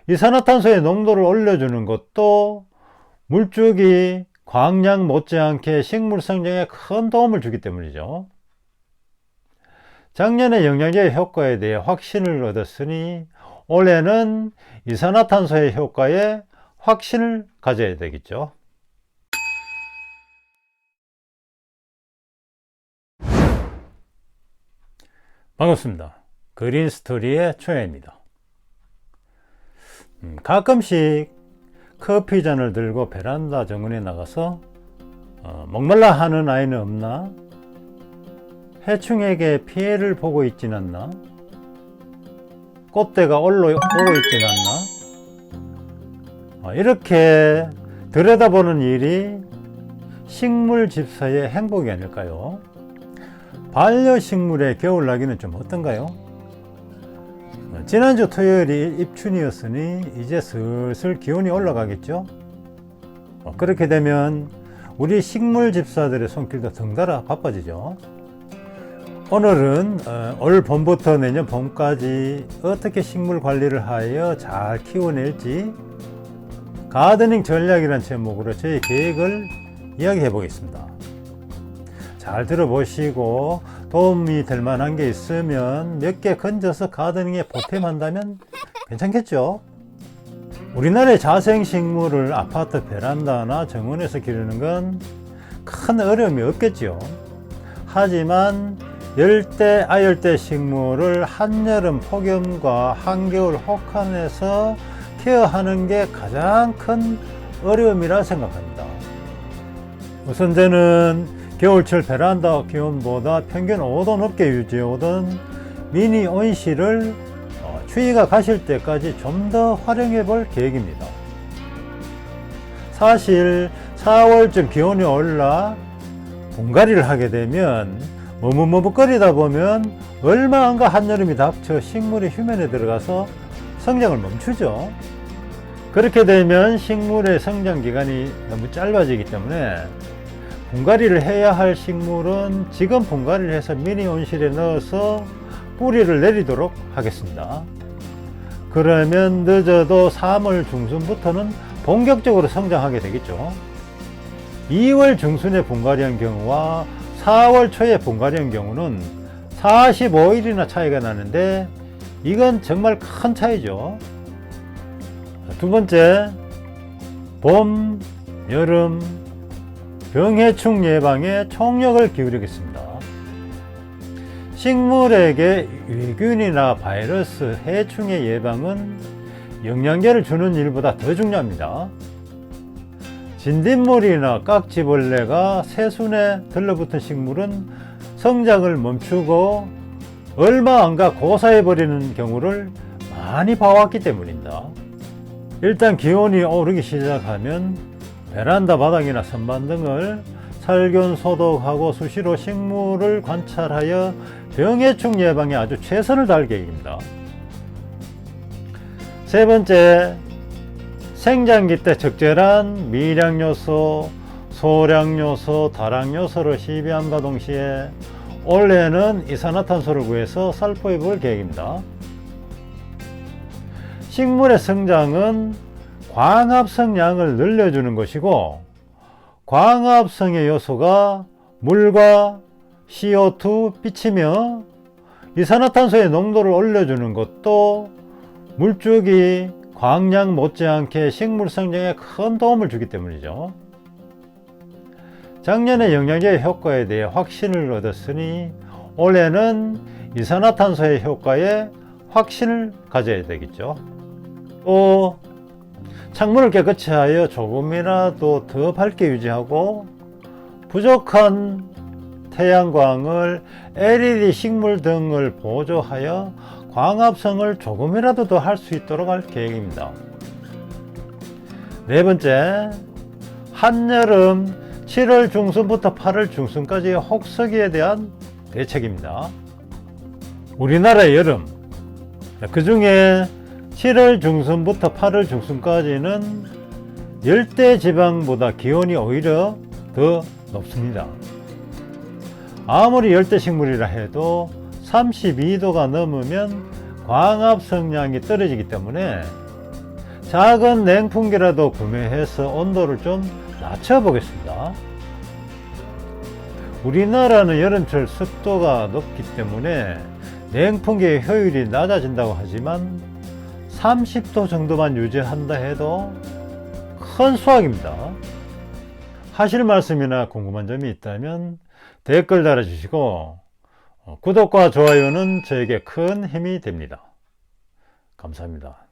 이산화탄소의 농도를 올려주는 것도 물주기, 광량 못지않게 식물 성장에 큰 도움을 주기 때문이죠. 작년에 영양제의 효과에 대해 확신을 얻었으니 올해는 이산화탄소의 효과에 확신을 가져야 되겠죠. 반갑습니다. 그린스토리의 초야입니다. 가끔씩 커피잔을 들고 베란다 정원에 나가서 목말라 하는 아이는 없나? 해충에게 피해를 보고 있진 않나? 꽃대가 오고 있진 않나? 이렇게 들여다보는 일이 식물 집사의 행복이 아닐까요? 반려식물의 겨울나기는 좀 어떤가요? 지난주 토요일이 입춘이었으니 이제 슬슬 기온이 올라가겠죠? 그렇게 되면 우리 식물 집사들의 손길도 덩달아 바빠지죠. 오늘은 올 봄부터 내년 봄까지 어떻게 식물 관리를 하여 잘 키워낼지 가드닝 전략이라는 제목으로 저희 계획을 이야기해 보겠습니다. 잘 들어보시고 도움이 될 만한 게 있으면 몇 개 건져서 가드닝에 보탬한다면 괜찮겠죠? 우리나라의 자생식물을 아파트 베란다나 정원에서 기르는 건 큰 어려움이 없겠죠. 하지만 열대, 아열대 식물을 한여름 폭염과 한겨울 혹한에서 케어하는 게 가장 큰 어려움이라 생각합니다. 우선 저는 겨울철 베란다 기온보다 평균 5도 높게 유지해오던 미니 온실을 추위가 가실 때까지 좀 더 활용해 볼 계획입니다. 사실 4월쯤 기온이 올라 분갈이를 하게 되면 머뭇머뭇거리다 보면 얼마 안가 한여름이 닥쳐 식물이 휴면에 들어가서 성장을 멈추죠. 그렇게 되면 식물의 성장 기간이 너무 짧아지기 때문에 분갈이를 해야 할 식물은 지금 분갈이를 해서 미니 온실에 넣어서 뿌리를 내리도록 하겠습니다. 그러면 늦어도 3월 중순부터는 본격적으로 성장하게 되겠죠. 2월 중순에 분갈이한 경우와 4월 초에 분갈이한 경우는 45일이나 차이가 나는데 이건 정말 큰 차이죠. 두 번째, 봄, 여름, 병해충 예방에 총력을 기울이겠습니다. 식물에게 유균이나 바이러스, 해충의 예방은 영양제를 주는 일보다 더 중요합니다. 진딧물이나 깍지벌레가 새순에 들러붙은 식물은 성장을 멈추고 얼마 안가 고사해버리는 경우를 많이 봐왔기 때문입니다. 일단 기온이 오르기 시작하면 베란다 바닥이나 선반 등을 살균 소독하고 수시로 식물을 관찰하여 병해충 예방에 아주 최선을 다할 계획입니다. 세 번째, 생장기 때 적절한 미량요소, 소량요소, 다량요소를 시비함과 동시에 올해는 이산화탄소를 구해서 살포해 볼 계획입니다. 식물의 성장은 광합성량을 늘려주는 것이고 광합성의 요소가 물과 CO2, 빛이며 이산화탄소의 농도를 올려주는 것도 물주기, 광량 못지않게 식물 성장에 큰 도움을 주기 때문이죠. 작년에 영양제의 효과에 대해 확신을 얻었으니 올해는 이산화탄소의 효과에 확신을 가져야 되겠죠. 또 창문을 깨끗이 하여 조금이라도 더 밝게 유지하고 부족한 태양광을 LED 식물 등을 보조하여 광합성을 조금이라도 더 할 수 있도록 할 계획입니다. 네 번째, 한여름 7월 중순부터 8월 중순까지의 혹서기에 대한 대책입니다. 우리나라의 여름, 그 중에 7월 중순부터 8월 중순까지는 열대 지방보다 기온이 오히려 더 높습니다. 아무리 열대 식물이라 해도 32도가 넘으면 광합성량이 떨어지기 때문에 작은 냉풍기라도 구매해서 온도를 좀 낮춰 보겠습니다. 우리나라는 여름철 습도가 높기 때문에 냉풍기의 효율이 낮아진다고 하지만 30도 정도만 유지한다 해도 큰 수확입니다. 하실 말씀이나 궁금한 점이 있다면 댓글 달아주시고 구독과 좋아요는 저에게 큰 힘이 됩니다. 감사합니다.